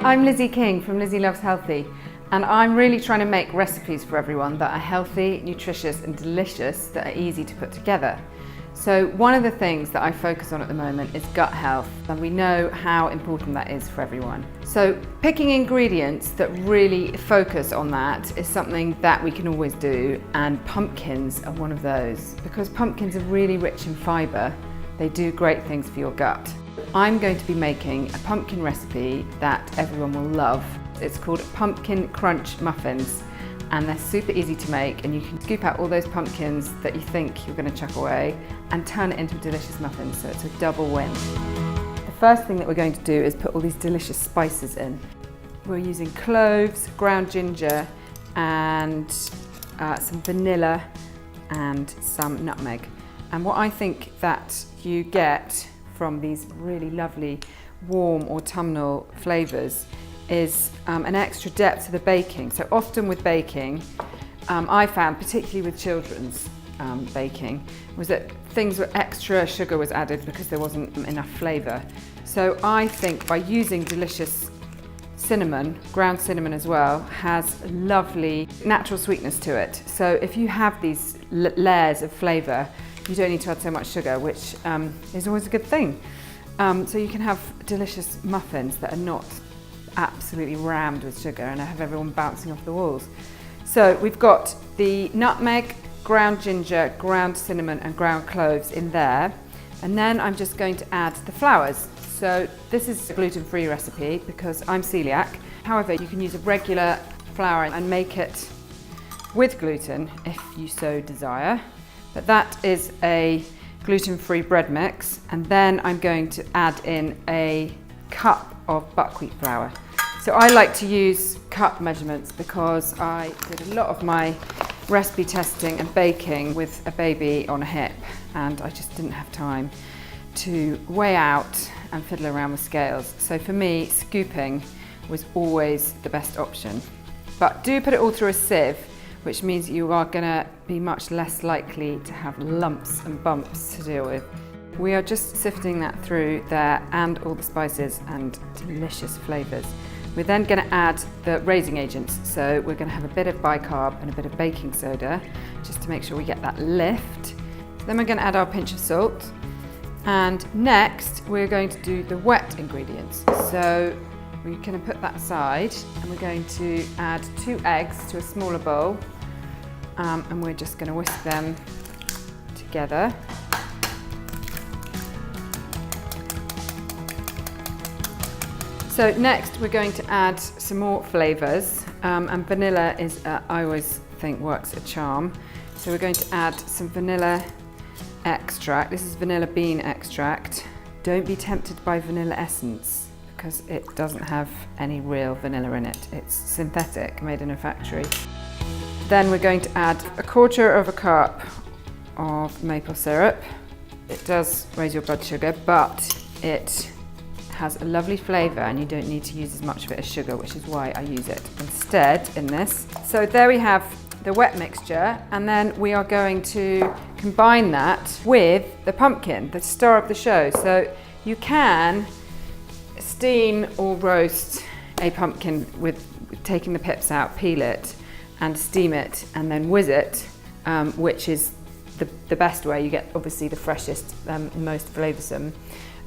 I'm Lizzie King from Lizzie Loves Healthy, and I'm really trying to make recipes for everyone that are healthy, nutritious and delicious, that are easy to put together. So one of the things that I focus on at the moment is gut health, and we know how important that is for everyone. So picking ingredients that really focus on that is something that we can always do, and pumpkins are one of those. Because pumpkins are really rich in fibre, they do great things for your gut. I'm going to be making a pumpkin recipe that everyone will love. It's called pumpkin crunch muffins, and they're super easy to make, and you can scoop out all those pumpkins that you think you're going to chuck away and turn it into delicious muffins, so it's a double win. The first thing that we're going to do is put all these delicious spices in. We're using cloves, ground ginger and some vanilla and some nutmeg. And what I think that you get from these really lovely warm autumnal flavours is an extra depth to the baking. So often with baking, I found, particularly with children's baking, was that extra sugar was added because there wasn't enough flavour. So I think by using delicious cinnamon, ground cinnamon as well, has lovely natural sweetness to it. So if you have these layers of flavour, you don't need to add so much sugar, which is always a good thing. So you can have delicious muffins that are not absolutely rammed with sugar and have everyone bouncing off the walls. So we've got the nutmeg, ground ginger, ground cinnamon and ground cloves in there. And then I'm just going to add the flours. So this is a gluten-free recipe because I'm celiac. However, you can use a regular flour and make it with gluten if you so desire. But that is a gluten-free bread mix, and then I'm going to add in a cup of buckwheat flour. So I like to use cup measurements because I did a lot of my recipe testing and baking with a baby on a hip, and I just didn't have time to weigh out and fiddle around with scales. So for me, scooping was always the best option. But do put it all through a sieve, which means you are going to be much less likely to have lumps and bumps to deal with. We are just sifting that through there and all the spices and delicious flavours. We're then going to add the raising agents. So we're going to have a bit of bicarb and a bit of baking soda just to make sure we get that lift. Then we're going to add our pinch of salt. And next we're going to do the wet ingredients. So we're going to put that aside and we're going to add 2 eggs to a smaller bowl, and we're just going to whisk them together. So next we're going to add some more flavours, and vanilla is, I always think, works a charm. So we're going to add some vanilla extract. This is vanilla bean extract. Don't be tempted by vanilla essence, because it doesn't have any real vanilla in it. It's synthetic, made in a factory. Then we're going to add 1/4 cup of maple syrup. It does raise your blood sugar, but it has a lovely flavour and you don't need to use as much of it as sugar, which is why I use it instead in this. So there we have the wet mixture, and then we are going to combine that with the pumpkin, the star of the show. So you can steam or roast a pumpkin with taking the pips out, peel it and steam it and then whiz it, which is the best way. You get obviously the freshest, most flavoursome.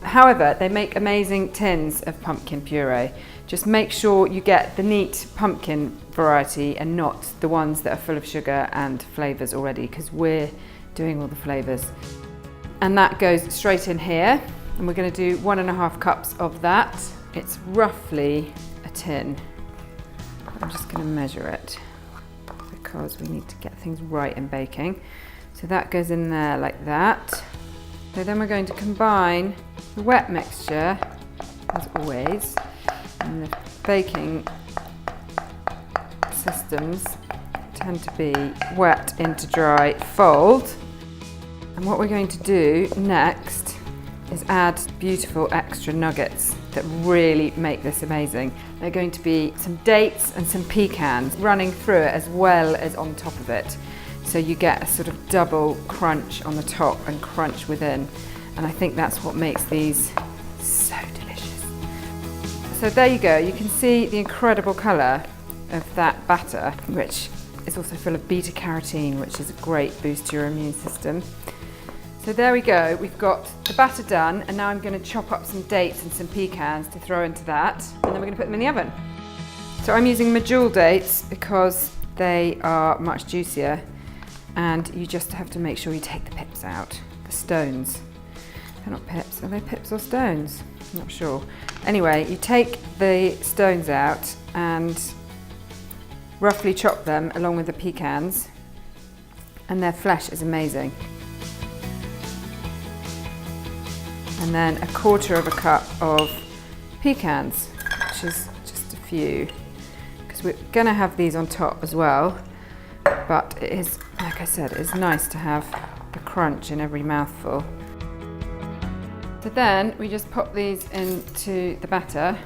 However, they make amazing tins of pumpkin puree. Just make sure you get the neat pumpkin variety and not the ones that are full of sugar and flavours already, because we're doing all the flavours. And that goes straight in here. And we're going to do 1.5 cups of that. It's roughly a tin. I'm just going to measure it because we need to get things right in baking. So that goes in there like that. So then we're going to combine the wet mixture, as always, and the baking systems tend to be wet into dry, fold. And what we're going to do next is add beautiful extra nuggets that really make this amazing. They're going to be some dates and some pecans running through it as well as on top of it. So you get a sort of double crunch on the top and crunch within. And I think that's what makes these so delicious. So there you go, you can see the incredible colour of that batter, which is also full of beta carotene, which is a great boost to your immune system. So there we go, we've got the batter done, and now I'm going to chop up some dates and some pecans to throw into that, and then we're going to put them in the oven. So I'm using medjool dates because they are much juicier, and you just have to make sure you take the pips out, the stones. They're not pips, are they pips or stones? I'm not sure. Anyway, you take the stones out and roughly chop them along with the pecans, and their flesh is amazing. And then 1/4 cup of pecans, which is just a few, because we're going to have these on top as well. But it is, like I said, it's nice to have the crunch in every mouthful. So then we just pop these into the batter.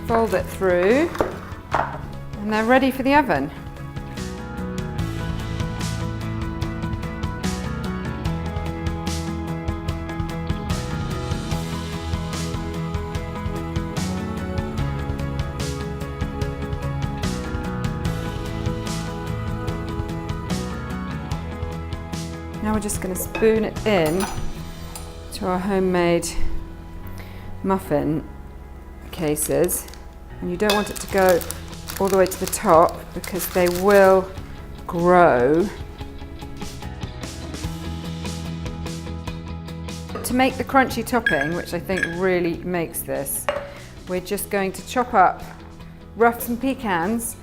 Fold it through, and they're ready for the oven. Now we're just going to spoon it in to our homemade muffin cases, and you don't want it to go all the way to the top because they will grow. To make the crunchy topping, which I think really makes this, we're just going to chop up some pecans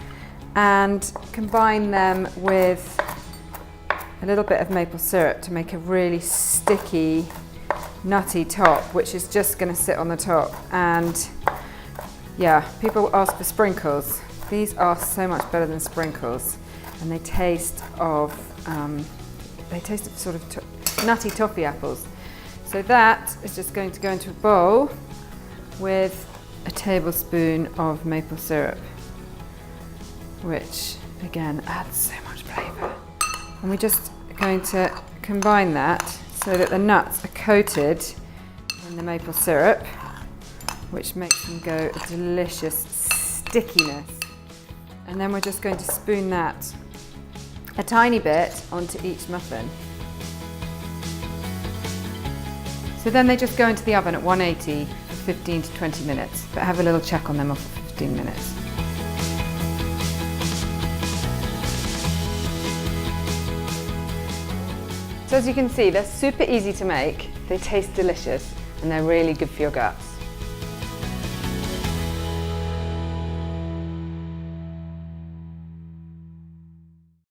and combine them with a little bit of maple syrup to make a really sticky, nutty top, which is just going to sit on the top. And yeah, people ask for sprinkles. These are so much better than sprinkles, and they taste of sort of nutty toffee apples. So that is just going to go into a bowl with a tablespoon of maple syrup, which again adds so much flavour. And we're just going to combine that so that the nuts are coated in the maple syrup, which makes them go a delicious stickiness. And then we're just going to spoon that a tiny bit onto each muffin. So then they just go into the oven at 180 for 15 to 20 minutes, but have a little check on them after 15 minutes. So as you can see, they're super easy to make, they taste delicious, and they're really good for your guts.